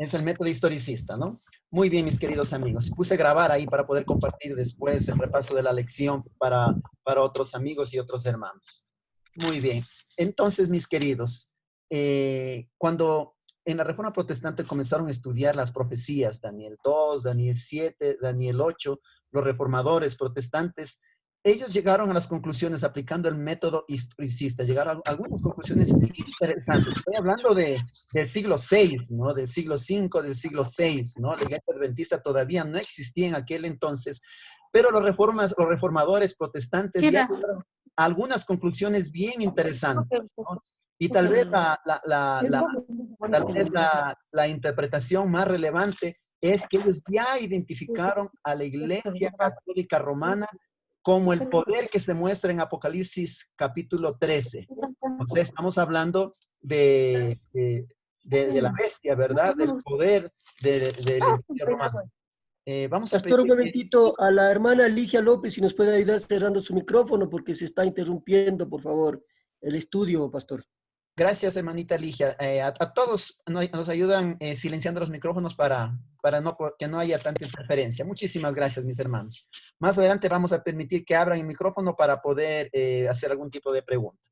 Es el método historicista, ¿no? Muy bien, mis queridos amigos. Puse grabar ahí para poder compartir después el repaso de la lección para otros amigos y otros hermanos. Muy bien. Entonces, mis queridos, cuando en la Reforma Protestante comenzaron a estudiar las profecías, Daniel 2, Daniel 7, Daniel 8, los reformadores protestantes, ellos llegaron a las conclusiones aplicando el método historicista, llegaron a algunas conclusiones interesantes. Estoy hablando del siglo VI, ¿no? Del siglo V, del siglo VI, ¿no? La iglesia adventista todavía no existía en aquel entonces, pero los reformadores protestantes ya llegaron a algunas conclusiones bien interesantes, ¿no? Y tal vez la interpretación más relevante es que ellos ya identificaron a la Iglesia Católica Romana como el poder que se muestra en Apocalipsis capítulo 13. O sea, estamos hablando de la bestia, ¿verdad? Del poder del Imperio Romano. Vamos a Pastor, un pedir que... momentito a la hermana Ligia López si nos puede ayudar cerrando su micrófono porque se está interrumpiendo, por favor, el estudio, pastor. Gracias, hermanita Ligia. A todos nos ayudan silenciando los micrófonos para que no haya tanta interferencia. Muchísimas gracias, mis hermanos. Más adelante vamos a permitir que abran el micrófono para poder hacer algún tipo de pregunta.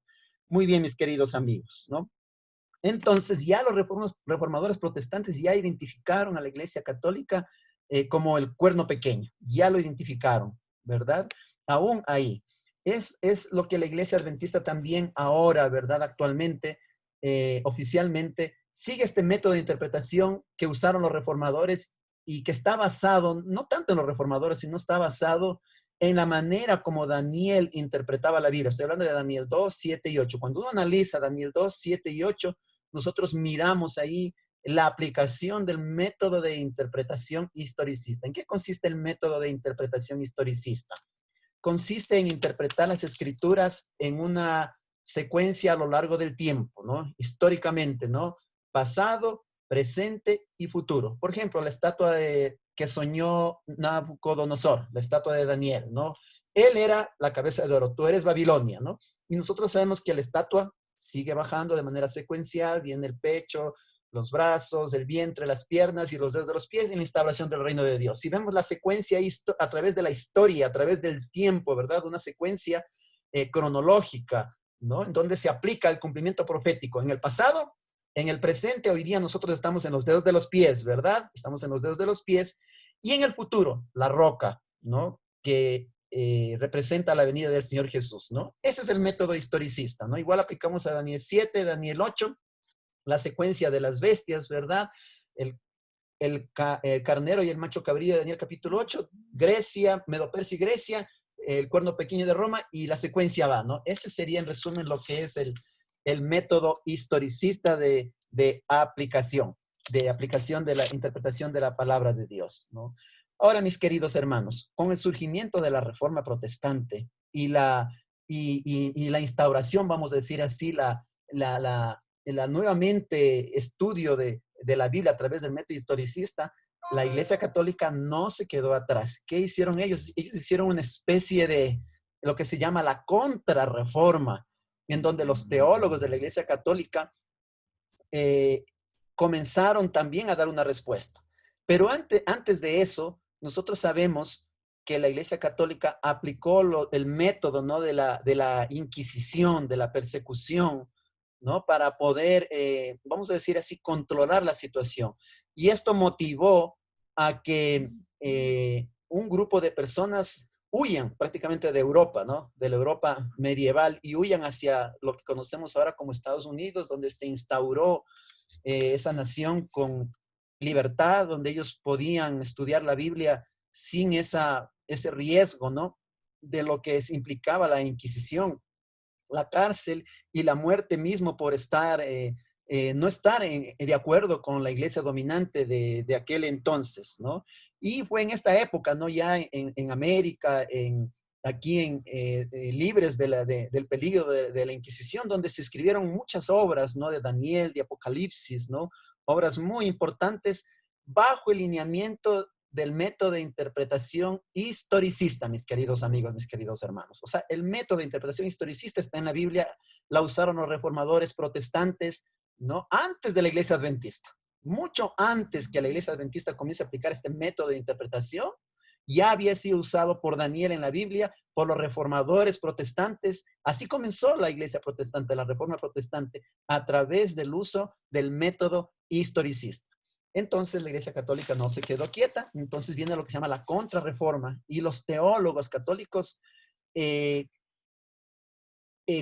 Muy bien, mis queridos amigos, ¿no? Entonces, ya los reformadores protestantes ya identificaron a la Iglesia Católica como el cuerno pequeño. Ya lo identificaron, ¿verdad? Aún ahí. Es lo que la Iglesia Adventista también ahora, ¿verdad? Actualmente, oficialmente, sigue este método de interpretación que usaron los reformadores y que está basado, no tanto en los reformadores, sino está basado en la manera como Daniel interpretaba la Biblia. Estoy hablando de Daniel 2, 7 y 8. Cuando uno analiza Daniel 2, 7 y 8, nosotros miramos ahí la aplicación del método de interpretación historicista. ¿En qué consiste el método de interpretación historicista? Consiste en interpretar las escrituras en una secuencia a lo largo del tiempo, ¿no? Históricamente, ¿no? Pasado, presente y futuro. Por ejemplo, la estatua que soñó Nabucodonosor, la estatua de Daniel, ¿no? Él era la cabeza de oro, tú eres Babilonia, ¿no? Y nosotros sabemos que la estatua sigue bajando de manera secuencial, viene el pecho, los brazos, el vientre, las piernas y los dedos de los pies en la instauración del reino de Dios. Si vemos la secuencia a través de la historia, a través del tiempo, ¿verdad? Una secuencia cronológica, ¿no? En donde se aplica el cumplimiento profético en el pasado, en el presente. Hoy día nosotros estamos en los dedos de los pies, ¿verdad? Estamos en los dedos de los pies. Y en el futuro, la roca, ¿no? Que representa la venida del Señor Jesús, ¿no? Ese es el método historicista, ¿no? Igual aplicamos a Daniel 7, Daniel 8, la secuencia de las bestias, ¿verdad? El carnero y el macho cabrío de Daniel capítulo 8, Grecia, Medo-Persia y Grecia, el cuerno pequeño de Roma y la secuencia va, ¿no? Ese sería en resumen lo que es el método historicista de aplicación de la interpretación de la palabra de Dios, ¿no? Ahora, mis queridos hermanos, con el surgimiento de la Reforma Protestante y la instauración, vamos a decir así, la nuevamente estudio de la Biblia a través del método historicista, la Iglesia Católica no se quedó atrás. ¿Qué hicieron ellos? Ellos hicieron una especie de lo que se llama la contrarreforma, en donde los teólogos de la Iglesia Católica eh, comenzaron también a dar una respuesta. Pero antes de eso, nosotros sabemos que la Iglesia Católica aplicó el método, ¿no? de la Inquisición, de la persecución, ¿no? Para poder, vamos a decir así, controlar la situación. Y esto motivó a que un grupo de personas huyan prácticamente de Europa, ¿no? De la Europa medieval y huyan hacia lo que conocemos ahora como Estados Unidos, donde se instauró esa nación con libertad, donde ellos podían estudiar la Biblia sin ese riesgo, ¿no? De lo que implicaba la Inquisición, la cárcel y la muerte mismo por no estar de acuerdo con la iglesia dominante de aquel entonces, ¿no? Y fue en esta época, ¿no? Ya en América, aquí libres del peligro de la Inquisición, donde se escribieron muchas obras, ¿no? De Daniel, de Apocalipsis, ¿no? Obras muy importantes bajo el lineamiento del método de interpretación historicista, mis queridos amigos, mis queridos hermanos. O sea, el método de interpretación historicista está en la Biblia, la usaron los reformadores protestantes, ¿no? Antes de la iglesia adventista. mucho antes que la Iglesia Adventista comience a aplicar este método de interpretación, ya había sido usado por Daniel en la Biblia, por los reformadores protestantes. Así comenzó la Iglesia protestante, la Reforma protestante, a través del uso del método historicista. Entonces la Iglesia Católica no se quedó quieta, entonces viene lo que se llama la Contrarreforma, y los teólogos católicos eh,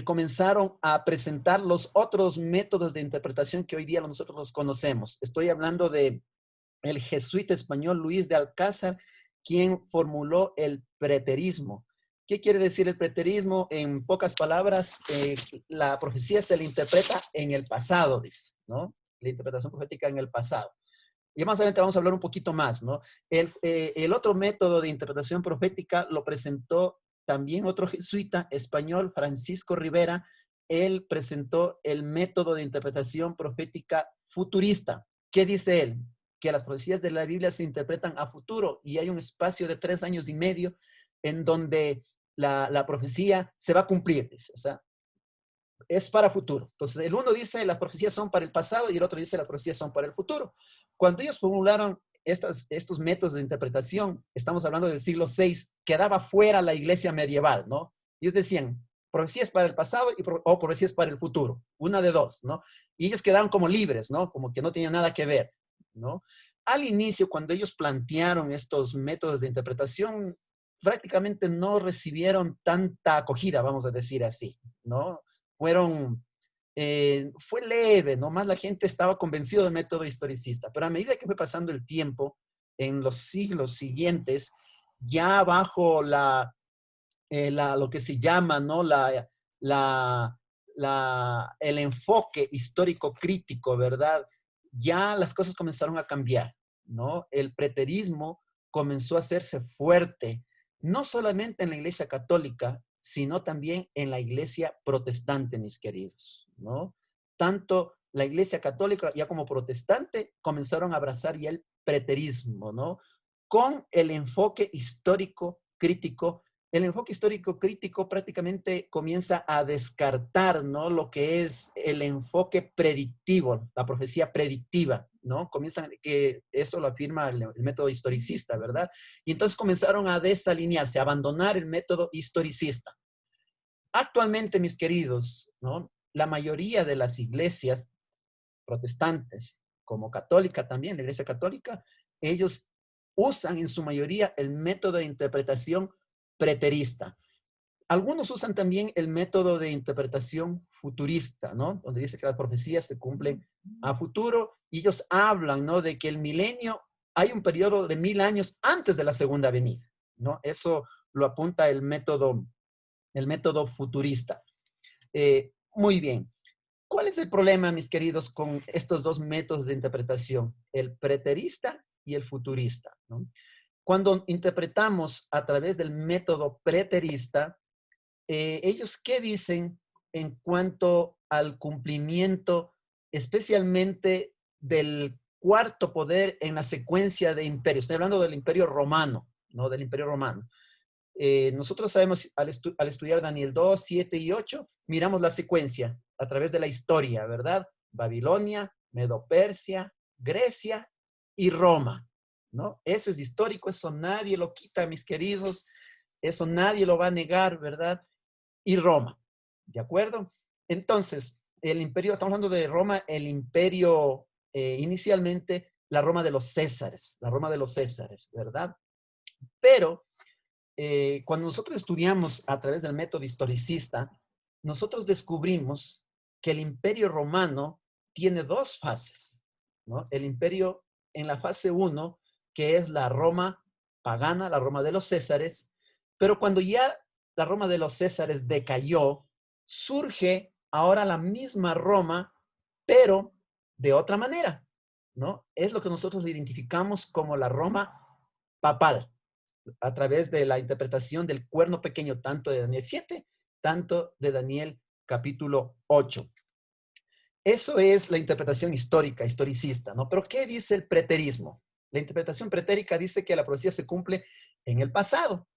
comenzaron a presentar los otros métodos de interpretación que hoy día nosotros los conocemos. Estoy hablando de el jesuita español Luis de Alcázar, quien formuló el preterismo. ¿Qué quiere decir el preterismo? En pocas palabras, la profecía se le interpreta en el pasado, dice, ¿no? La interpretación profética en el pasado. Y más adelante vamos a hablar un poquito más, ¿no? El otro método de interpretación profética lo presentó también otro jesuita español, Francisco Rivera. Él presentó el método de interpretación profética futurista. ¿Qué dice él? Que las profecías de la Biblia se interpretan a futuro y hay un espacio de 3 años y medio en donde la profecía se va a cumplir. O sea, es para futuro. Entonces, el uno dice las profecías son para el pasado y el otro dice las profecías son para el futuro. Cuando ellos formularon estos métodos de interpretación, estamos hablando del siglo VI, quedaba fuera la iglesia medieval, ¿no? Ellos decían, profecías para el pasado o profecías para el futuro, una de dos, ¿no? Y ellos quedaron como libres, ¿no? Como que no tenían nada que ver, ¿no? Al inicio, cuando ellos plantearon estos métodos de interpretación, prácticamente no recibieron tanta acogida, vamos a decir así, ¿no? Fue leve, nomás la gente estaba convencida del método historicista, pero a medida que fue pasando el tiempo, en los siglos siguientes, ya bajo lo que se llama, ¿no? El enfoque histórico crítico, ¿verdad? Ya las cosas comenzaron a cambiar, ¿no? El preterismo comenzó a hacerse fuerte, no solamente en la Iglesia Católica, sino también en la Iglesia protestante, mis queridos, ¿no? Tanto la Iglesia Católica ya como protestante comenzaron a abrazar ya el preterismo, ¿no? Con el enfoque histórico crítico. El enfoque histórico crítico prácticamente comienza a descartar, ¿no? Lo que es el enfoque predictivo, la profecía predictiva, ¿no? Comienzan, que eso lo afirma el método historicista, ¿verdad? Y entonces comenzaron a desalinearse, a abandonar el método historicista. Actualmente, mis queridos, ¿no? La mayoría de las iglesias protestantes, como católica también, la iglesia católica, ellos usan en su mayoría el método de interpretación preterista. Algunos usan también el método de interpretación futurista, ¿no? Donde dice que las profecías se cumplen a futuro y ellos hablan, ¿no? De que el milenio, hay un periodo de 1000 años antes de la segunda venida, ¿no? Eso lo apunta el método futurista. Muy bien. ¿Cuál es el problema, mis queridos, con estos dos métodos de interpretación? El preterista y el futurista, ¿no? Cuando interpretamos a través del método preterista, ellos qué dicen en cuanto al cumplimiento, especialmente del cuarto poder en la secuencia de imperios. Estoy hablando del imperio romano, ¿no? Del imperio romano. Nosotros sabemos, al estudiar Daniel 2, 7 y 8, miramos la secuencia a través de la historia, ¿verdad? Babilonia, Medo-Persia, Grecia y Roma, ¿no? Eso es histórico, eso nadie lo quita, mis queridos, eso nadie lo va a negar, ¿verdad? Y Roma, ¿de acuerdo? Entonces, el imperio, estamos hablando de Roma, el imperio, inicialmente, la Roma de los Césares, ¿verdad? Pero cuando nosotros estudiamos a través del método historicista, nosotros descubrimos que el imperio romano tiene dos fases, ¿no? El imperio en la fase 1, que es la Roma pagana, la Roma de los Césares, pero cuando ya la Roma de los Césares decayó, surge ahora la misma Roma, pero de otra manera, ¿no? Es lo que nosotros identificamos como la Roma papal, a través de la interpretación del cuerno pequeño, tanto de Daniel 7, tanto de Daniel capítulo 8. Eso es la interpretación histórica, historicista, ¿no? Pero ¿qué dice el preterismo? La interpretación pretérica dice que la profecía se cumple en el pasado.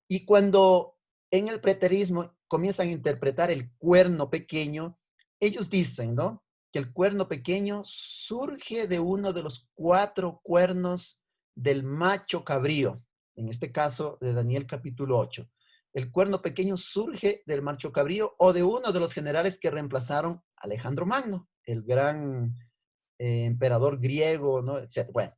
Y cuando en el preterismo comienzan a interpretar el cuerno pequeño, ellos dicen, ¿no? que el cuerno pequeño surge de uno de los 4 cuernos del macho cabrío, en este caso de Daniel capítulo 8. El cuerno pequeño surge del macho cabrío o de uno de los generales que reemplazaron a Alejandro Magno, el gran emperador griego, ¿no? Etcétera. Bueno,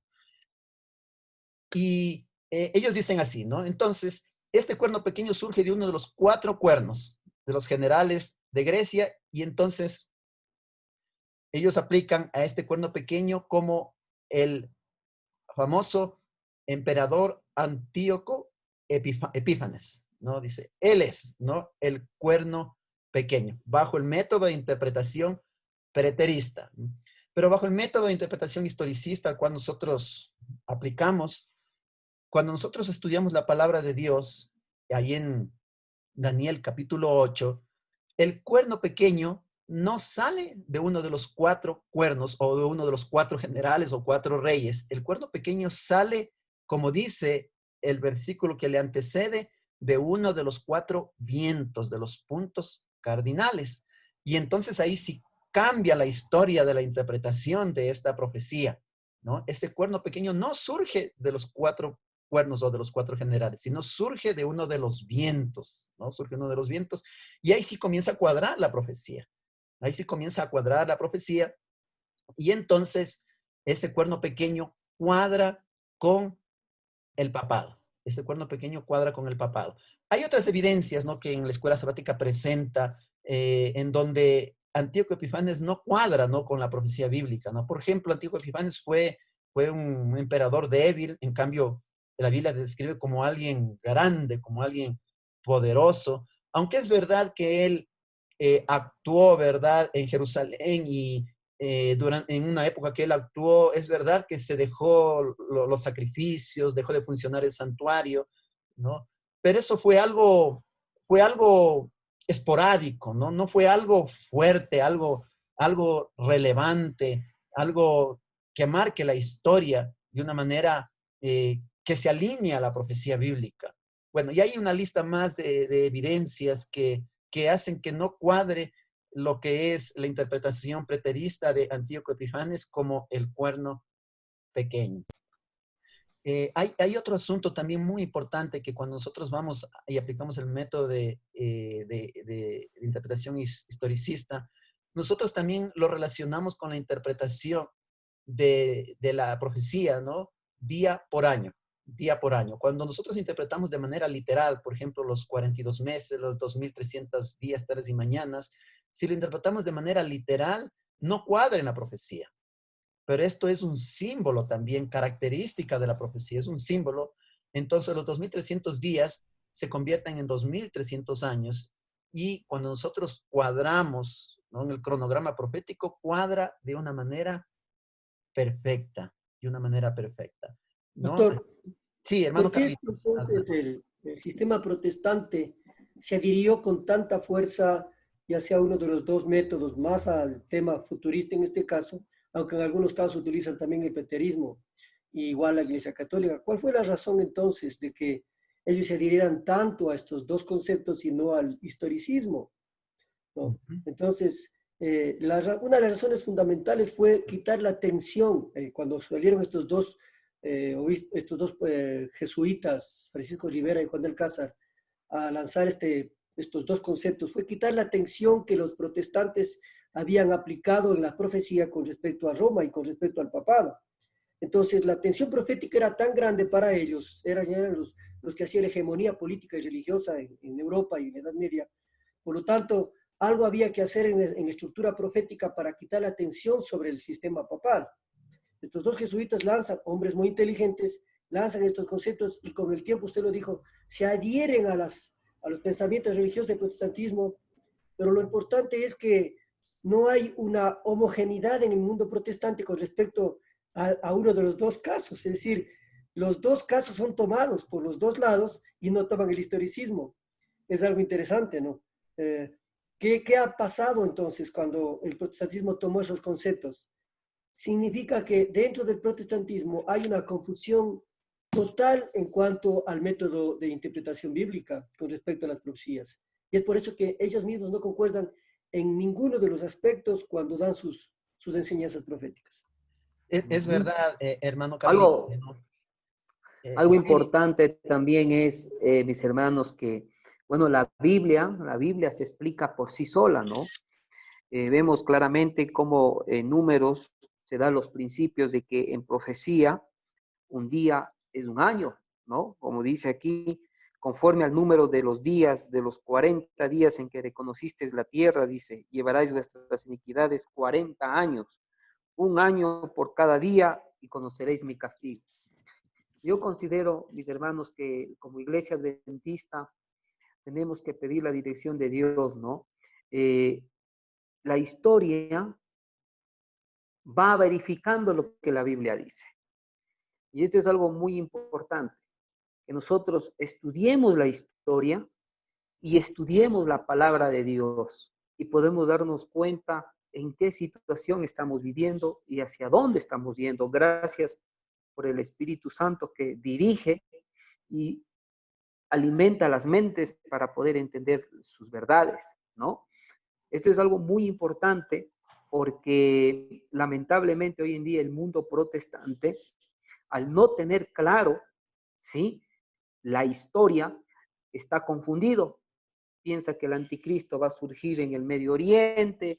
y ellos dicen así, ¿no? Entonces, este cuerno pequeño surge de uno de los 4 cuernos de los generales de Grecia y entonces ellos aplican a este cuerno pequeño como el famoso emperador Antíoco Epífanes, ¿no? Dice, él es, ¿no? El cuerno pequeño, bajo el método de interpretación preterista. ¿No? Pero bajo el método de interpretación historicista al cual nosotros aplicamos, cuando nosotros estudiamos la palabra de Dios, ahí en Daniel capítulo 8, el cuerno pequeño no sale de uno de los 4 cuernos o de uno de los 4 generales o 4 reyes. El cuerno pequeño sale, como dice el versículo que le antecede, de uno de los 4 vientos, de los puntos cardinales. Y entonces ahí sí cambia la historia de la interpretación de esta profecía, ¿no? Ese cuerno pequeño no surge de los 4 cuernos o de los 4 generales, sino surge de uno de los vientos, ¿no? Surge uno de los vientos y ahí sí comienza a cuadrar la profecía. Ahí sí comienza a cuadrar la profecía y entonces ese cuerno pequeño cuadra con el papado. Ese cuerno pequeño cuadra con el papado. Hay otras evidencias, ¿no? Que en la escuela sabática presenta en donde Antíoco Epifanes no cuadra, ¿no? Con la profecía bíblica, ¿no? Por ejemplo, Antíoco Epifanes fue un emperador débil, en cambio, la Biblia describe como alguien grande, como alguien poderoso, aunque es verdad que él actuó, ¿verdad?, en Jerusalén y en una época que él actuó, es verdad que se dejó los sacrificios, dejó de funcionar el santuario, ¿no? Pero eso fue algo esporádico, ¿no? No fue algo fuerte, algo relevante, algo que marque la historia de una manera que se alinea a la profecía bíblica. Bueno, y hay una lista más de evidencias que hacen que no cuadre lo que es la interpretación preterista de Antíoco Epifanes como el cuerno pequeño. Hay otro asunto también muy importante que cuando nosotros vamos y aplicamos el método de interpretación historicista, nosotros también lo relacionamos con la interpretación de la profecía, ¿no? Día por año, día por año. Cuando nosotros interpretamos de manera literal, por ejemplo, los 42 meses, los 2300 días, tardes y mañanas, si lo interpretamos de manera literal, no cuadra en la profecía. Pero esto es un símbolo también, característica de la profecía, es un símbolo. Entonces los 2300 días se convierten en 2300 años y cuando nosotros cuadramos, ¿no? En el cronograma profético, cuadra de una manera perfecta, de una manera perfecta, ¿no? Pastor, Sí, ¿por hermano qué es que Carlitos. entonces el sistema protestante se adhirió con tanta fuerza, ya sea uno de los dos métodos, más al tema futurista en este caso, aunque en algunos casos utilizan también el preterismo, y igual la Iglesia Católica? ¿Cuál fue la razón entonces de que ellos se adhirieran tanto a estos dos conceptos y no al historicismo? ¿No? Ujú. Entonces, una de las razones fundamentales fue quitar la tensión cuando salieron estos dos jesuitas, Francisco Rivera y Juan del Cázar, a lanzar estos dos conceptos, fue quitar la tensión que los protestantes habían aplicado en la profecía con respecto a Roma y con respecto al papado. Entonces, la tensión profética era tan grande para ellos, eran los que hacían hegemonía política y religiosa en Europa y en la Edad Media. Por lo tanto, algo había que hacer en estructura profética para quitar la tensión sobre el sistema papal. Estos dos jesuitas lanzan, hombres muy inteligentes, lanzan estos conceptos y con el tiempo, usted lo dijo, se adhieren a los pensamientos religiosos del protestantismo, pero lo importante es que no hay una homogeneidad en el mundo protestante con respecto a uno de los dos casos, es decir, los dos casos son tomados por los dos lados y no toman el historicismo. Es algo interesante, ¿no? Eh, ¿Qué ha pasado entonces cuando el protestantismo tomó esos conceptos? Significa que dentro del protestantismo hay una confusión total en cuanto al método de interpretación bíblica con respecto a las profecías. Y es por eso que ellos mismos no concuerdan en ninguno de los aspectos cuando dan sus enseñanzas proféticas. Es Ujú. verdad, hermano Carlitos, Algo, ¿no? algo Sí, importante también es, mis hermanos, que, bueno, la Biblia se explica por sí sola, ¿no? Vemos claramente cómo en Números se dan los principios de que en profecía un día es un año, ¿no? Como dice aquí, conforme al número de los días, de los 40 días en que reconocisteis la tierra, dice, llevaráis vuestras iniquidades 40 años, un año por cada día y conoceréis mi castigo. Yo considero, mis hermanos, que como iglesia adventista tenemos que pedir la dirección de Dios, ¿no? Eh, la historia va verificando lo que la Biblia dice. Y esto es algo muy importante, que nosotros estudiemos la historia y estudiemos la palabra de Dios y podemos darnos cuenta en qué situación estamos viviendo y hacia dónde estamos yendo, gracias por el Espíritu Santo que dirige y alimenta las mentes para poder entender sus verdades, ¿no? Esto es algo muy importante porque lamentablemente hoy en día el mundo protestante, al no tener claro, ¿sí?, la historia, está confundido. Piensa que el anticristo va a surgir en el Medio Oriente,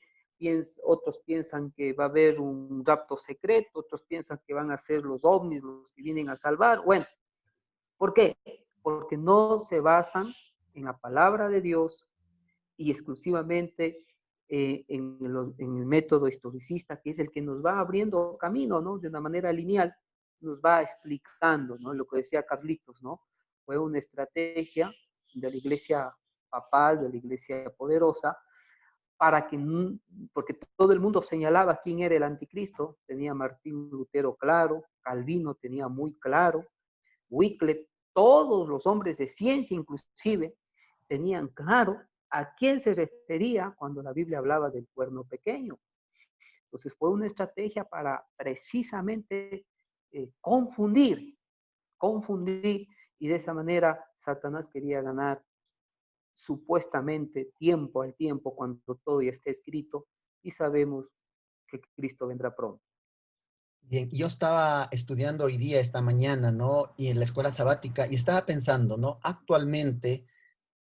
otros piensan que va a haber un rapto secreto, otros piensan que van a ser los ovnis los que vienen a salvar. Bueno, ¿por qué? Porque no se basan en la palabra de Dios y exclusivamente en el método historicista, que es el que nos va abriendo camino, ¿no? De una manera lineal, nos va explicando, ¿no? Lo que decía Carlitos, ¿no? Fue una estrategia de la iglesia papal, de la iglesia poderosa, para que, porque todo el mundo señalaba quién era el anticristo, tenía Martín Lutero claro, Calvino tenía muy claro, Wycliffe, todos los hombres de ciencia inclusive, tenían claro a quién se refería cuando la Biblia hablaba del cuerno pequeño. Entonces fue una estrategia para precisamente confundir, y de esa manera Satanás quería ganar supuestamente tiempo al tiempo cuando todo ya está escrito y sabemos que Cristo vendrá pronto. bien, yo estaba estudiando hoy día, esta mañana, ¿no? Y en la escuela sabática, y estaba pensando, ¿no? Actualmente,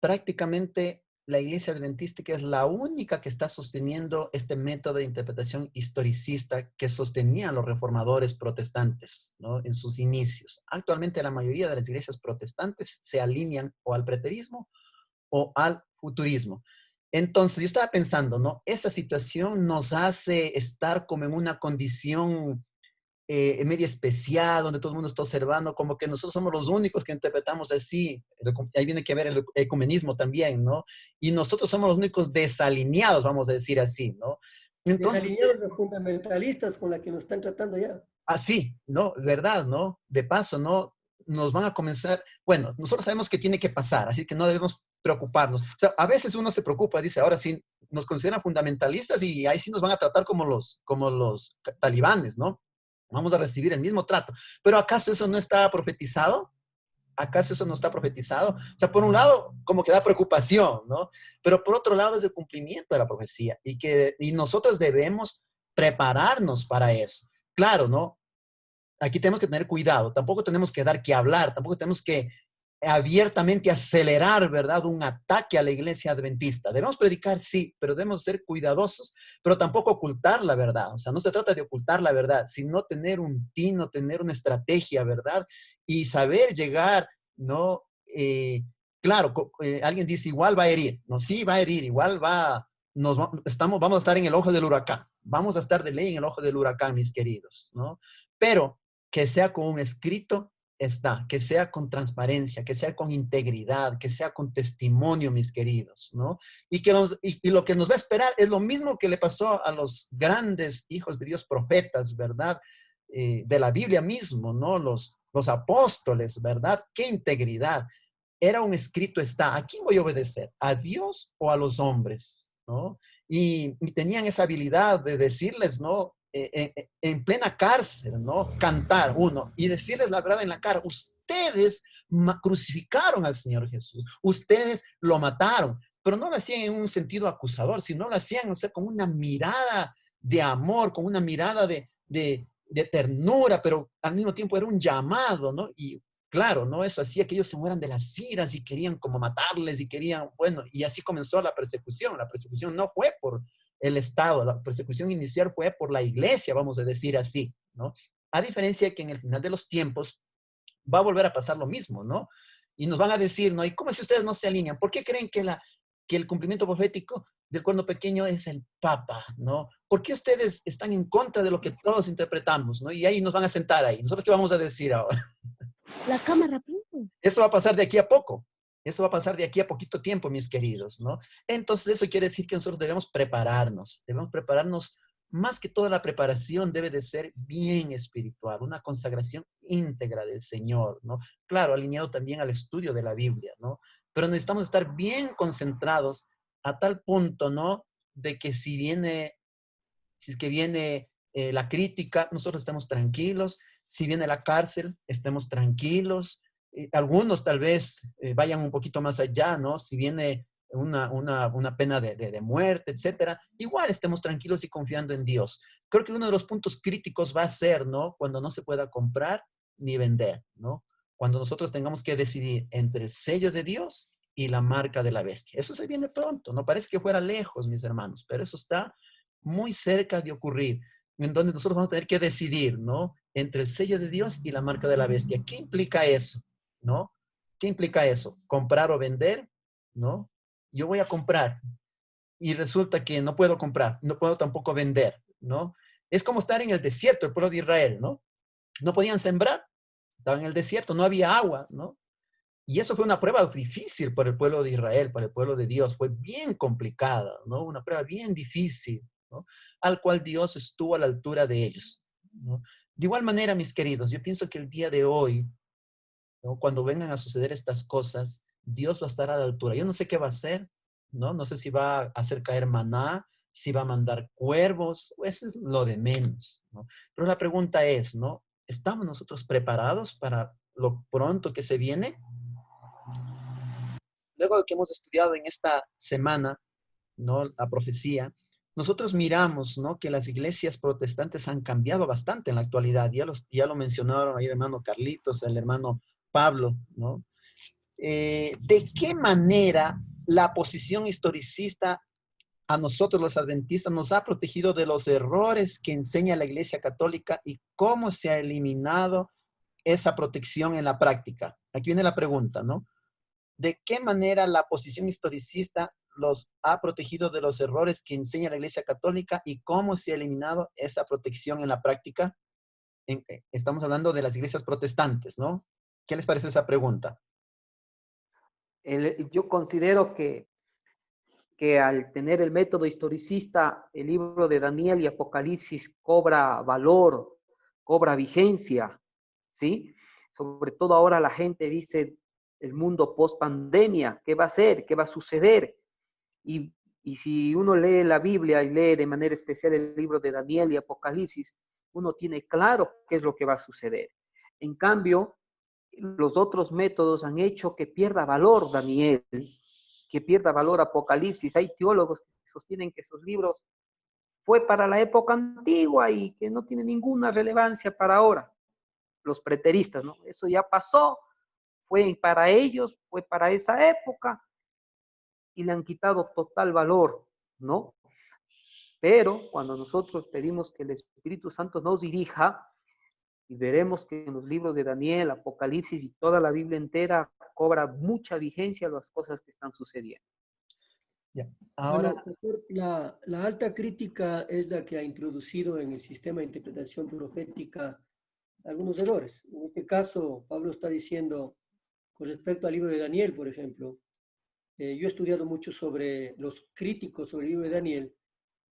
prácticamente la iglesia adventística es la única que está sosteniendo este método de interpretación historicista que sostenían los reformadores protestantes, ¿no? En sus inicios. Actualmente la mayoría de las iglesias protestantes se alinean o al preterismo o al futurismo. Entonces, yo estaba pensando, ¿no? Esa situación nos hace estar como en una condición media especial, donde todo el mundo está observando, como que nosotros somos los únicos que interpretamos así. Ahí viene que ver el ecumenismo también, ¿no? Y nosotros somos los únicos desalineados, vamos a decir así, ¿no? Entonces, Desalineados de fundamentalistas con la que nos están tratando ya. así, ¿no? ¿Verdad, no? De paso, ¿no? Nos van a comenzar, bueno, nosotros sabemos que tiene que pasar, así que no debemos preocuparnos. O sea, a veces uno se preocupa, dice, ahora sí, nos consideran fundamentalistas y ahí sí nos van a tratar como los talibanes, ¿no? Vamos a recibir el mismo trato. Pero ¿acaso eso no está profetizado? ¿Acaso eso no está profetizado? O sea, por un lado, como que da preocupación, ¿no? Pero por otro lado es el cumplimiento de la profecía y nosotros debemos prepararnos para eso. Claro, ¿no? Aquí tenemos que tener cuidado, tampoco tenemos que dar que hablar, tampoco tenemos que abiertamente acelerar, ¿verdad? Un ataque a la iglesia adventista. Debemos predicar, sí, pero debemos ser cuidadosos, pero tampoco ocultar la verdad. O sea, no se trata de ocultar la verdad, sino tener un tino, tener una estrategia, ¿verdad? Y saber llegar, ¿no? Claro, alguien dice, igual va a herir. No, sí, va a herir, igual vamos a estar en el ojo del huracán. Vamos a estar de ley en el ojo del huracán, mis queridos, ¿no? Pero que sea con un escrito que sea con transparencia, que sea con integridad, que sea con testimonio, mis queridos, ¿no? Y lo que nos va a esperar es lo mismo que le pasó a los grandes hijos de Dios profetas, ¿verdad? De la Biblia mismo, ¿no? Los apóstoles, ¿verdad? ¡Qué integridad! Era un escrito está. ¿A quién voy a obedecer? ¿A Dios o a los hombres? ¿No? Y tenían esa habilidad de decirles, ¿no? En plena cárcel, ¿no? Cantar uno y decirles la verdad en la cara. Ustedes crucificaron al Señor Jesús. Ustedes lo mataron, pero no lo hacían en un sentido acusador, sino lo hacían, o sea, con una mirada de amor, con una mirada de ternura, pero al mismo tiempo era un llamado, ¿no? Y claro, ¿no? Eso hacía que ellos se mueran de las iras y querían como matarles y querían, bueno, y así comenzó la persecución. La persecución no fue por el Estado, la persecución inicial fue por la iglesia, vamos a decir así, ¿no? A diferencia de que en el final de los tiempos va a volver a pasar lo mismo, ¿no? Y nos van a decir, ¿no? ¿Y cómo si ustedes no se alinean? ¿Por qué creen que el cumplimiento profético del cuerno pequeño es el Papa, ¿no? ¿Por qué ustedes están en contra de lo que todos interpretamos, ¿no? Y ahí nos van a sentar ahí. ¿Nosotros qué vamos a decir ahora? La cámara, punto. Eso va a pasar de aquí a poco. Eso va a pasar de aquí a poquito tiempo, mis queridos, ¿no? Entonces, eso quiere decir que nosotros debemos prepararnos. Debemos prepararnos. Más que toda la preparación debe de ser bien espiritual, una consagración íntegra del Señor, ¿no? Claro, alineado también al estudio de la Biblia, ¿no? Pero necesitamos estar bien concentrados a tal punto, ¿no? De que si es que viene la crítica, nosotros estemos tranquilos. Si viene la cárcel, estemos tranquilos. Algunos tal vez vayan un poquito más allá, ¿no? Si viene una pena de muerte, etcétera, igual estemos tranquilos y confiando en Dios. Creo que uno de los puntos críticos va a ser, ¿no? Cuando no se pueda comprar ni vender, ¿no? Cuando nosotros tengamos que decidir entre el sello de Dios y la marca de la bestia. Eso se viene pronto, no parece que fuera lejos, mis hermanos, pero eso está muy cerca de ocurrir, en donde nosotros vamos a tener que decidir, ¿no? Entre el sello de Dios y la marca de la bestia. ¿Qué implica eso? ¿No? ¿Qué implica eso? ¿Comprar o vender? ¿No? Yo voy a comprar y resulta que no puedo comprar, no puedo tampoco vender, ¿no? Es como estar en el desierto, el pueblo de Israel, ¿no? No podían sembrar, estaban en el desierto, no había agua, ¿no? Y eso fue una prueba difícil para el pueblo de Israel, para el pueblo de Dios. Fue bien complicada, ¿no? Una prueba bien difícil, ¿no? Al cual Dios estuvo a la altura de ellos, ¿no? De igual manera, mis queridos, yo pienso que el día de hoy, ¿no? Cuando vengan a suceder estas cosas, Dios va a estar a la altura. Yo no sé qué va a hacer, ¿no? No sé si va a hacer caer maná, si va a mandar cuervos, eso es lo de menos, ¿no? Pero la pregunta es, ¿no? ¿Estamos nosotros preparados para lo pronto que se viene? Luego de que hemos estudiado en esta semana, ¿no? La profecía, nosotros miramos, ¿no? Que las iglesias protestantes han cambiado bastante en la actualidad. Ya lo mencionaron ahí el hermano Carlitos, el hermano Pablo, ¿no? ¿De qué manera la posición historicista a nosotros los adventistas nos ha protegido de los errores que enseña la Iglesia Católica y cómo se ha eliminado esa protección en la práctica? Aquí viene la pregunta, ¿no? ¿De qué manera la posición historicista los ha protegido de los errores que enseña la Iglesia Católica y cómo se ha eliminado esa protección en la práctica? Estamos hablando de las iglesias protestantes, ¿no? ¿Qué les parece esa pregunta? Yo considero que al tener el método historicista, el libro de Daniel y Apocalipsis cobra valor, cobra vigencia, ¿sí? Sobre todo ahora la gente dice el mundo post pandemia, ¿qué va a ser? ¿Qué va a suceder? Y si uno lee la Biblia y lee de manera especial el libro de Daniel y Apocalipsis, uno tiene claro qué es lo que va a suceder. En cambio, los otros métodos han hecho que pierda valor Daniel, que pierda valor Apocalipsis. Hay teólogos que sostienen que esos libros fue para la época antigua y que no tiene ninguna relevancia para ahora. Los preteristas, ¿no? Eso ya pasó, fue para ellos, fue para esa época y le han quitado total valor, ¿no? Pero cuando nosotros pedimos que el Espíritu Santo nos dirija, y veremos que en los libros de Daniel, Apocalipsis y toda la Biblia entera cobra mucha vigencia las cosas que están sucediendo. Ya. Ahora, Bueno, pastor, la alta crítica es la que ha introducido en el sistema de interpretación profética algunos errores. En este caso, Pablo está diciendo, con respecto al libro de Daniel, por ejemplo, yo he estudiado mucho sobre los críticos sobre el libro de Daniel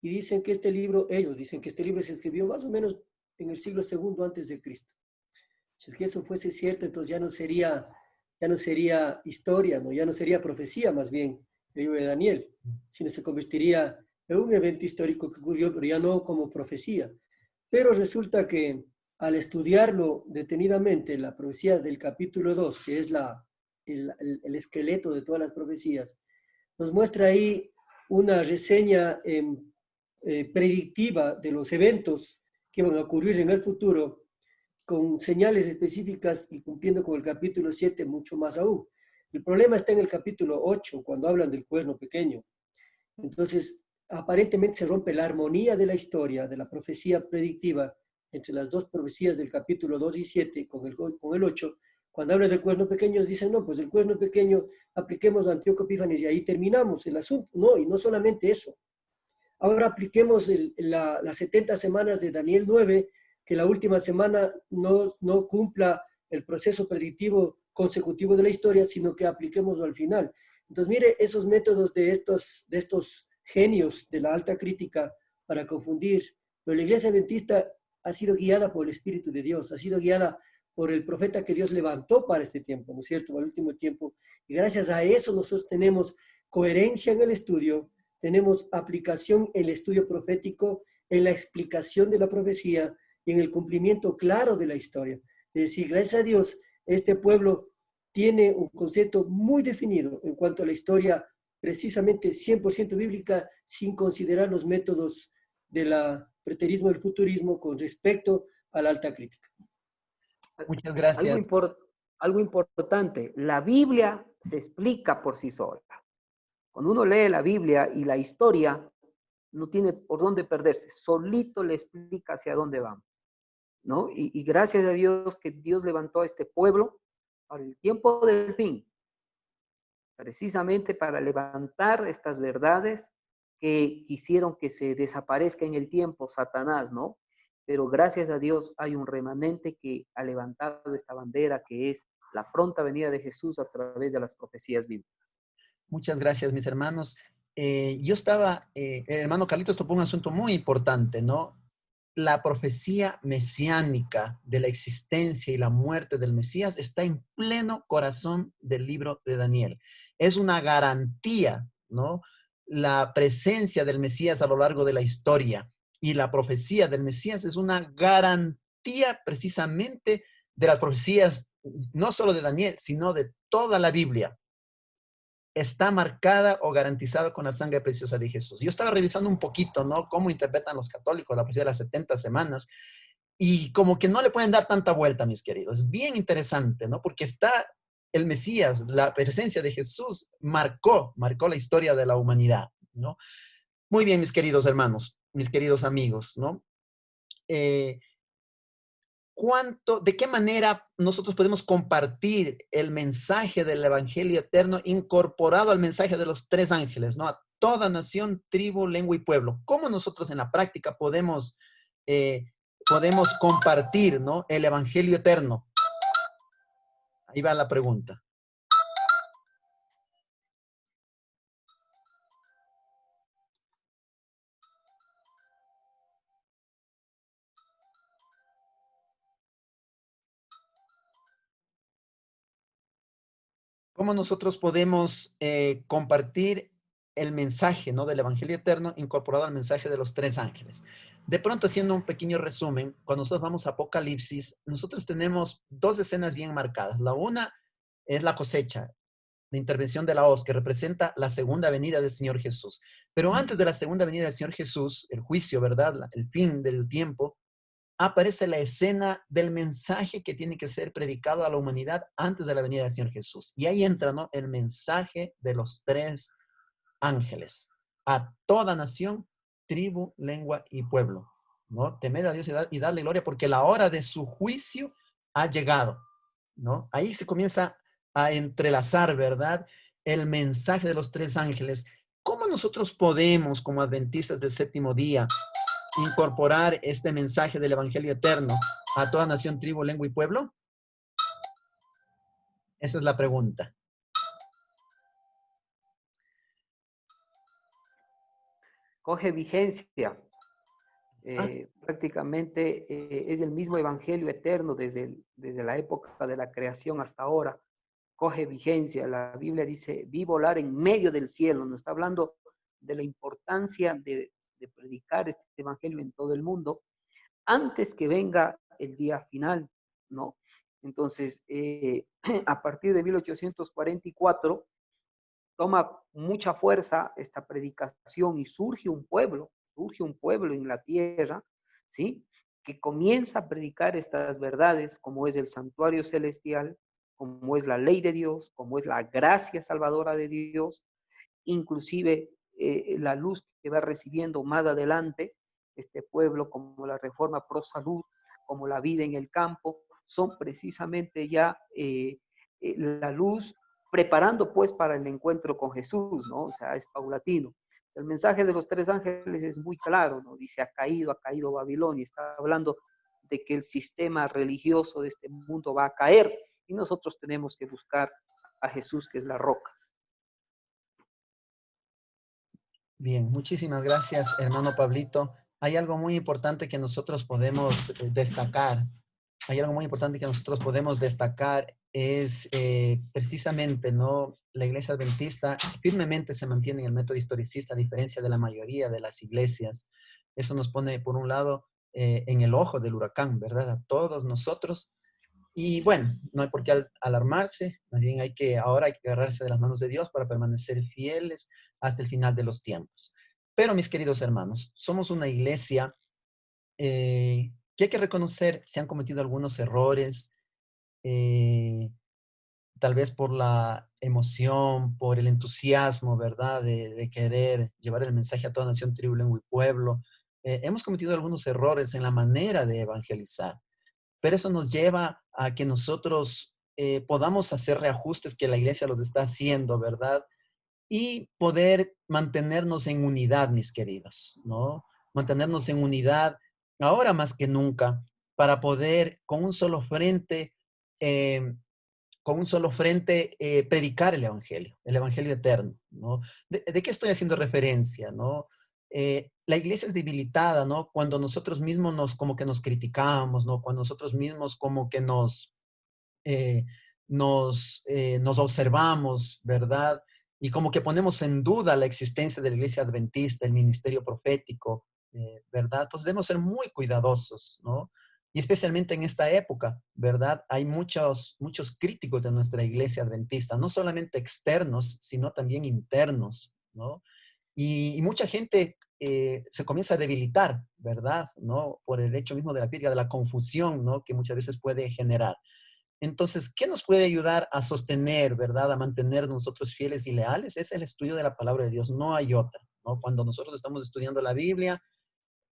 y dicen que ellos dicen que este libro se escribió más o menos en el siglo II antes de Cristo. Si es que eso fuese cierto, entonces ya no sería historia, ¿no? Ya no sería profecía más bien el libro de Daniel, sino se convertiría en un evento histórico que ocurrió, pero ya no como profecía. Pero resulta que al estudiarlo detenidamente, la profecía del capítulo 2, que es el esqueleto de todas las profecías, nos muestra ahí una reseña predictiva de los eventos que van a ocurrir en el futuro, con señales específicas y cumpliendo con el capítulo 7 mucho más aún. El problema está en el capítulo 8, cuando hablan del cuerno pequeño. Entonces, aparentemente se rompe la armonía de la historia, de la profecía predictiva, entre las dos profecías del capítulo 2 y 7 con el 8. Cuando habla del cuerno pequeño, dicen, no, pues el cuerno pequeño, apliquemos a Antíoco Epífanes y ahí terminamos el asunto. No, y no solamente eso. Ahora apliquemos las 70 semanas de Daniel 9, que la última semana no cumpla el proceso predictivo consecutivo de la historia, sino que apliquémoslo al final. Entonces, mire esos métodos de estos genios de la alta crítica para confundir. Pero la iglesia adventista ha sido guiada por el Espíritu de Dios, ha sido guiada por el profeta que Dios levantó para este tiempo, ¿no es cierto?, para el último tiempo. Y gracias a eso nosotros tenemos coherencia en el estudio, tenemos aplicación en el estudio profético, en la explicación de la profecía y en el cumplimiento claro de la historia. Es decir, gracias a Dios, este pueblo tiene un concepto muy definido en cuanto a la historia precisamente 100% bíblica, sin considerar los métodos del preterismo y el futurismo con respecto a la alta crítica. Muchas Algo, gracias. algo importante, la Biblia se explica por sí sola. Cuando uno lee la Biblia y la historia, no tiene por dónde perderse, solito le explica hacia dónde vamos, ¿no? Y gracias a Dios que Dios levantó a este pueblo para el tiempo del fin, precisamente para levantar estas verdades que quisieron que se desaparezca en el tiempo Satanás, ¿no? Pero gracias a Dios hay un remanente que ha levantado esta bandera que es la pronta venida de Jesús a través de las profecías bíblicas. Muchas gracias, mis hermanos. El hermano Carlitos tocó un asunto muy importante, ¿no? La profecía mesiánica de la existencia y la muerte del Mesías está en pleno corazón del libro de Daniel. Es una garantía, ¿no? La presencia del Mesías a lo largo de la historia y la profecía del Mesías es una garantía precisamente de las profecías, no solo de Daniel, sino de toda la Biblia. Está marcada o garantizada con la sangre preciosa de Jesús. Yo estaba revisando un poquito, ¿no? Cómo interpretan los católicos la profecía de las 70 semanas y como que no le pueden dar tanta vuelta, mis queridos. Es bien interesante, ¿no? Porque está el Mesías, la presencia de Jesús marcó la historia de la humanidad, ¿no? Muy bien, mis queridos hermanos, mis queridos amigos, ¿no? ¿De qué manera nosotros podemos compartir el mensaje del Evangelio eterno incorporado al mensaje de los tres ángeles, ¿no? A toda nación, tribu, lengua y pueblo. ¿Cómo nosotros en la práctica podemos compartir, ¿no? El Evangelio eterno? Ahí va la pregunta. ¿Cómo nosotros podemos compartir el mensaje, ¿no? Del Evangelio eterno incorporado al mensaje de los tres ángeles? De pronto, haciendo un pequeño resumen, cuando nosotros vamos a Apocalipsis, nosotros tenemos dos escenas bien marcadas. La una es la cosecha, la intervención de la hoz, que representa la segunda venida del Señor Jesús. Pero antes de la segunda venida del Señor Jesús, el juicio, ¿verdad? El fin del tiempo, aparece la escena del mensaje que tiene que ser predicado a la humanidad antes de la venida del Señor Jesús. Y ahí entra, ¿no? El mensaje de los tres ángeles a toda nación, tribu, lengua y pueblo, ¿no? Temed a Dios y darle gloria porque la hora de su juicio ha llegado, ¿no? Ahí se comienza a entrelazar, ¿verdad? El mensaje de los tres ángeles. ¿Cómo nosotros podemos, como adventistas del séptimo día, incorporar este mensaje del Evangelio eterno a toda nación, tribu, lengua y pueblo? Esa es la pregunta. Coge vigencia. Prácticamente es el mismo Evangelio eterno desde la época de la creación hasta ahora. Coge vigencia. La Biblia dice, vi volar en medio del cielo. Nos está hablando de la importancia de predicar este Evangelio en todo el mundo antes que venga el día final, ¿no? Entonces, a partir de 1844, toma mucha fuerza esta predicación y surge un pueblo surge un pueblo en la tierra, ¿sí? Que comienza a predicar estas verdades, como es el santuario celestial, como es la ley de Dios, como es la gracia salvadora de Dios, inclusive la luz que va recibiendo más adelante este pueblo, como la reforma pro salud, como la vida en el campo, son precisamente ya la luz preparando pues para el encuentro con Jesús, ¿no? O sea, es paulatino. El mensaje de los tres ángeles es muy claro, ¿no? Dice, ha caído Babilonia, está hablando de que el sistema religioso de este mundo va a caer y nosotros tenemos que buscar a Jesús, que es la roca. Bien, muchísimas gracias, hermano Pablito. Hay algo muy importante que nosotros podemos destacar. Hay algo muy importante que nosotros podemos destacar es precisamente, ¿no? La iglesia adventista firmemente se mantiene en el método historicista, a diferencia de la mayoría de las iglesias. Eso nos pone, por un lado, en el ojo del huracán, ¿verdad? A todos nosotros. Y bueno, no hay por qué alarmarse, más bien ahora hay que agarrarse de las manos de Dios para permanecer fieles hasta el final de los tiempos. Pero mis queridos hermanos, somos una iglesia que hay que reconocer, se han cometido algunos errores, eh, tal vez por la emoción, por el entusiasmo, ¿verdad? De querer llevar el mensaje a toda nación, tribu, lengua y pueblo. Hemos cometido algunos errores en la manera de evangelizar, pero eso nos lleva a que nosotros podamos hacer reajustes que la iglesia los está haciendo, ¿verdad? Y poder mantenernos en unidad, mis queridos, ¿no? Mantenernos en unidad ahora más que nunca para poder eh, con un solo frente predicar el evangelio eterno, ¿no? ¿De qué estoy haciendo referencia, no? La iglesia es debilitada, ¿no? Cuando nosotros mismos como que nos criticamos, ¿no? Cuando nosotros mismos como que eh, nos observamos, ¿verdad? Y como que ponemos en duda la existencia de la iglesia adventista, el ministerio profético, ¿verdad? Entonces debemos ser muy cuidadosos, ¿no? Y especialmente en esta época, ¿verdad? Hay muchos críticos de nuestra iglesia adventista, no solamente externos, sino también internos, ¿no? Y mucha gente se comienza a debilitar, ¿verdad? ¿No? Por el hecho mismo de la crítica, de la confusión, ¿no? Que muchas veces puede generar. Entonces, ¿qué nos puede ayudar a sostener, verdad, a mantener nosotros fieles y leales? Es el estudio de la palabra de Dios, no hay otra, ¿no? Cuando nosotros estamos estudiando la Biblia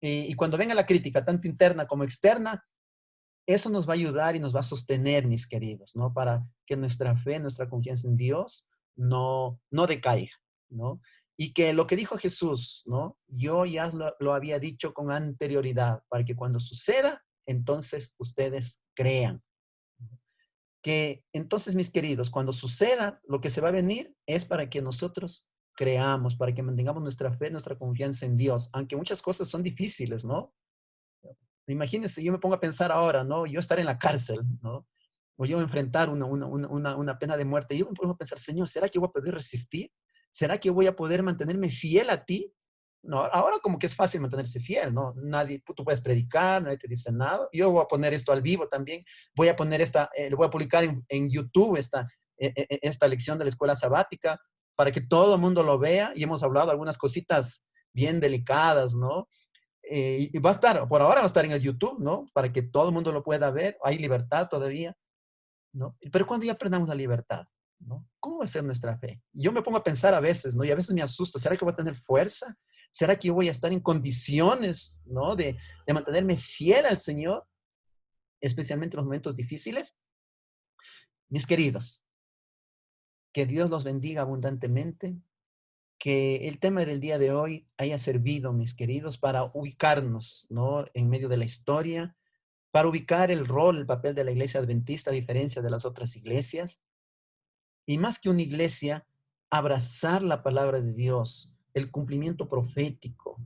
y cuando venga la crítica, tanto interna como externa, eso nos va a ayudar y nos va a sostener, mis queridos, ¿no? Para que nuestra fe, nuestra confianza en Dios no decaiga, ¿no? Y que lo que dijo Jesús, ¿no? Yo ya lo había dicho con anterioridad, para que cuando suceda, entonces ustedes crean. Que entonces, mis queridos, cuando suceda lo que se va a venir es para que nosotros creamos, para que mantengamos nuestra fe, nuestra confianza en Dios, aunque muchas cosas son difíciles, ¿no? Imagínense, yo me pongo a pensar ahora, ¿no? Yo estar en la cárcel, ¿no? O yo enfrentar una pena de muerte. Yo me pongo a pensar, Señor, ¿será que voy a poder resistir? ¿Será que voy a poder mantenerme fiel a ti? No, ahora como que es fácil mantenerse fiel, ¿no? Nadie, tú puedes predicar, nadie te dice nada. Yo voy a poner esto al vivo también. Voy a poner lo voy a publicar en YouTube esta lección de la escuela sabática para que todo el mundo lo vea. Y hemos hablado algunas cositas bien delicadas, ¿no? Y va a estar, por ahora va a estar en el YouTube, ¿no? Para que todo el mundo lo pueda ver. Hay libertad todavía, ¿no? Pero cuando ya perdamos la libertad, ¿no? ¿Cómo va a ser nuestra fe? Yo me pongo a pensar a veces, ¿no? Y a veces me asusto. ¿Será que voy a tener fuerza? ¿Será que yo voy a estar en condiciones, ¿no? De mantenerme fiel al Señor, especialmente en los momentos difíciles? Mis queridos, que Dios los bendiga abundantemente. Que el tema del día de hoy haya servido, mis queridos, para ubicarnos, ¿no? En medio de la historia, para ubicar el rol, el papel de la iglesia adventista a diferencia de las otras iglesias. Y más que una iglesia, abrazar la palabra de Dios, el cumplimiento profético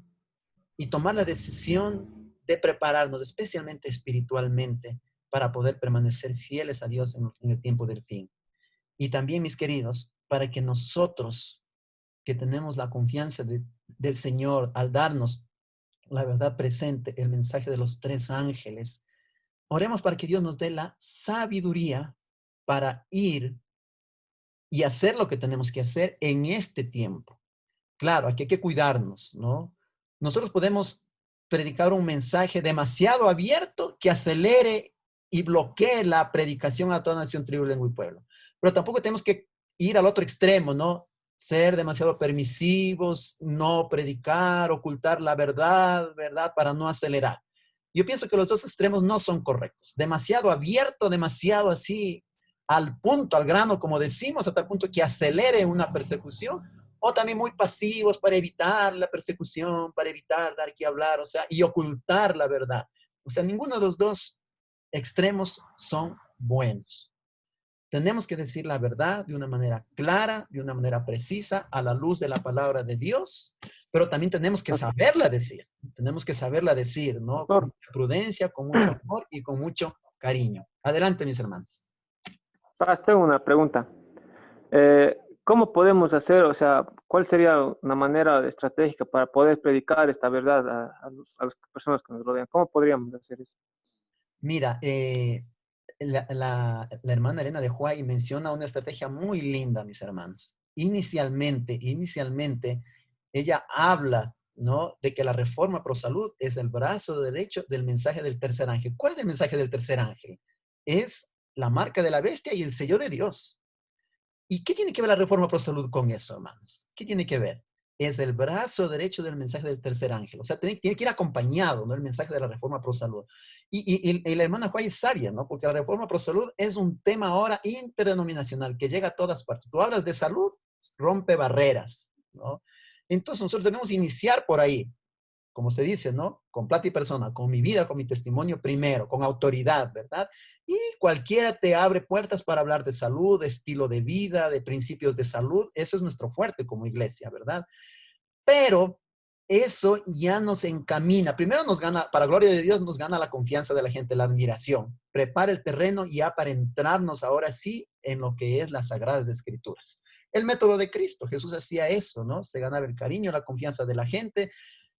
y tomar la decisión de prepararnos, especialmente espiritualmente, para poder permanecer fieles a Dios en el tiempo del fin. Y también, mis queridos, para que nosotros, que tenemos la confianza del Señor al darnos la verdad presente, el mensaje de los tres ángeles, oremos para que Dios nos dé la sabiduría para ir y hacer lo que tenemos que hacer en este tiempo. Claro, aquí hay que cuidarnos, ¿no? nosotros podemos predicar un mensaje demasiado abierto que acelere y bloquee la predicación a toda nación, tribu, lengua y pueblo. Pero tampoco tenemos que ir al otro extremo, ¿no? Ser demasiado permisivos, no predicar, ocultar la verdad, ¿verdad? Para no acelerar. Yo pienso que los dos extremos no son correctos. Demasiado abierto, demasiado así al punto, al grano, como decimos, a tal punto que acelere una persecución, o también muy pasivos para evitar la persecución, para evitar dar que hablar, o sea, y ocultar la verdad. O sea, ninguno de los dos extremos son buenos. Tenemos que decir la verdad de una manera clara, de una manera precisa, a la luz de la palabra de Dios, pero también tenemos que saberla decir. Tenemos que saberla decir, ¿no? Con Pastor, mucha prudencia, con mucho amor y con mucho cariño. Adelante, mis hermanos. tengo una pregunta. ¿Cómo podemos hacer, o sea, cuál sería una manera estratégica para poder predicar esta verdad a las personas que nos rodean? ¿Cómo podríamos hacer eso? Mira, la hermana Elena de Huay menciona una estrategia muy linda, mis hermanos. Inicialmente, ella habla, ¿no? De que la reforma pro salud es el brazo derecho del mensaje del tercer ángel. ¿Cuál es el mensaje del tercer ángel? Es la marca de la bestia y el sello de Dios. ¿Y qué tiene que ver la reforma pro salud con eso, hermanos? ¿Qué tiene que ver? Es el brazo derecho del mensaje del tercer ángel. O sea, tiene que ir acompañado, ¿no? El mensaje de la reforma pro salud. Y la hermana Juárez es sabia, ¿no? Porque la reforma pro salud es un tema ahora interdenominacional que llega a todas partes. Tú hablas de salud, rompe barreras, ¿no? Entonces nosotros debemos iniciar por ahí, como se dice, ¿no? Con plata y persona, con mi vida, con mi testimonio primero, con autoridad, ¿verdad? Y cualquiera te abre puertas para hablar de salud, de estilo de vida, de principios de salud. Eso es nuestro fuerte como iglesia, ¿verdad? Pero eso ya nos encamina. Primero nos gana, para gloria de Dios, nos gana la confianza de la gente, la admiración. Prepara el terreno ya para entrarnos ahora sí en lo que es las Sagradas Escrituras. El método de Cristo, Jesús hacía eso, ¿no? Se ganaba el cariño, la confianza de la gente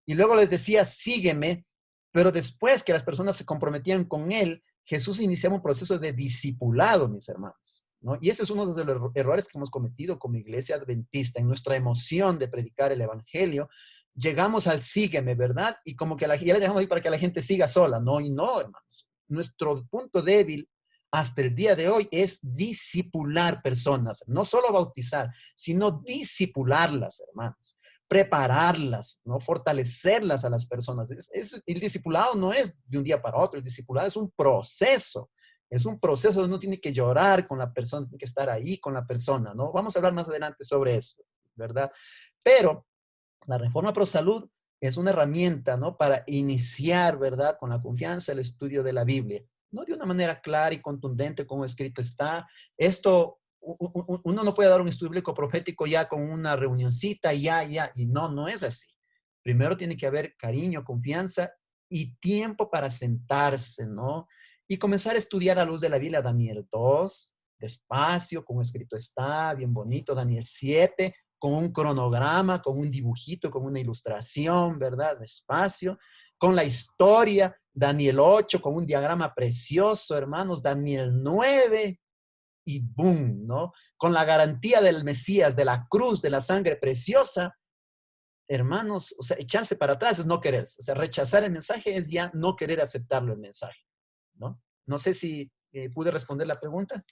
y luego les decía, sígueme, pero después que las personas se comprometían con él, Jesús iniciaba un proceso de discipulado, mis hermanos, ¿no? Y ese es uno de los errores que hemos cometido como iglesia adventista, en nuestra emoción de predicar el evangelio, llegamos al sígueme, ¿verdad? Y como que ya le dejamos ahí para que la gente siga sola, no, y no, hermanos. Nuestro punto débil hasta el día de hoy es discipular personas, no solo bautizar, sino discipularlas, hermanos, prepararlas, ¿no? Fortalecerlas a las personas. El discipulado no es de un día para otro, el discipulado es un proceso. Es un proceso donde uno tiene que llorar con la persona, tiene que estar ahí con la persona, ¿no? Vamos a hablar más adelante sobre eso, ¿verdad? Pero la reforma pro salud es una herramienta, ¿no? Para iniciar, ¿verdad? Con la confianza el estudio de la Biblia, no de una manera clara y contundente como escrito está. Esto, uno no puede dar un estudio bíblico profético ya con una reunioncita, ya, y no, no es así. Primero tiene que haber cariño, confianza y tiempo para sentarse, ¿no? Y comenzar a estudiar a luz de la Biblia, Daniel 2, despacio, como escrito está, bien bonito, Daniel 7, con un cronograma, con un dibujito, con una ilustración, ¿verdad? Despacio, con la historia, Daniel 8, con un diagrama precioso, hermanos, Daniel 9, y boom, ¿no? Con la garantía del Mesías, de la cruz, de la sangre preciosa, hermanos, o sea, echarse para atrás es no quererse, o sea, rechazar el mensaje es ya no querer aceptarlo el mensaje, ¿no? No sé si pude responder la pregunta.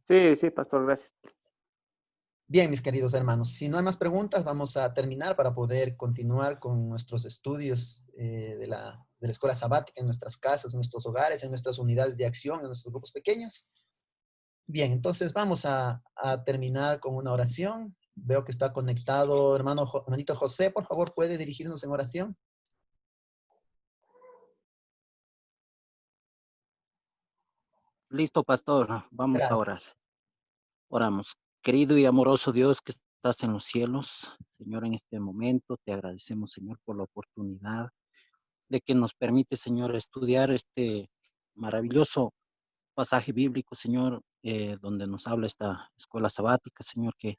Sí, sí, pastor, gracias. Bien, mis queridos hermanos, si no hay más preguntas, vamos a terminar para poder continuar con nuestros estudios de la escuela sabática en nuestras casas, en nuestros hogares, en nuestras unidades de acción, en nuestros grupos pequeños. Bien, entonces vamos a terminar con una oración. Veo que está conectado hermanito José, por favor, ¿puede dirigirnos en oración? Listo, pastor. Vamos a Gracias. orar. Oramos. Querido y amoroso Dios que estás en los cielos, Señor, en este momento te agradecemos, Señor, por la oportunidad de que nos permite, Señor, estudiar este maravilloso pasaje bíblico, Señor, donde nos habla esta escuela sabática, Señor, que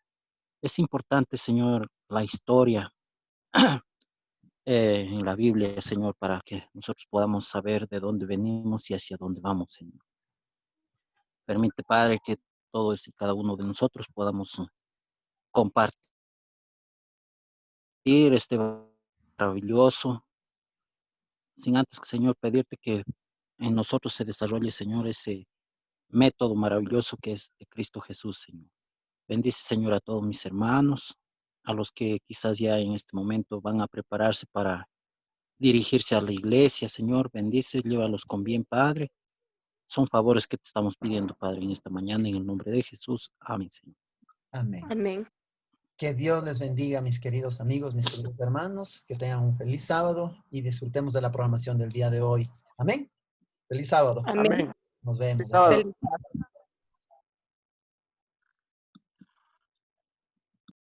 es importante, Señor, la historia en la Biblia, Señor, para que nosotros podamos saber de dónde venimos y hacia dónde vamos, Señor. Permite, Padre, que todos y cada uno de nosotros podamos compartir compartir este maravilloso, sin antes, Señor, pedirte que en nosotros se desarrolle, Señor, ese método maravilloso que es de Cristo Jesús, Señor. Bendice, Señor, a todos mis hermanos, a los que quizás ya en este momento van a prepararse para dirigirse a la iglesia, Señor. Bendice, llévalos con bien, Padre. Son favores que te estamos pidiendo, Padre, en esta mañana, en el nombre de Jesús. Amén, Señor. Amén. Amén. Que Dios les bendiga, mis queridos amigos, mis queridos hermanos, que tengan un feliz sábado y disfrutemos de la programación del día de hoy. Amén. Feliz sábado. Amén. Amén. Nos Feliz vemos. sábado. Feliz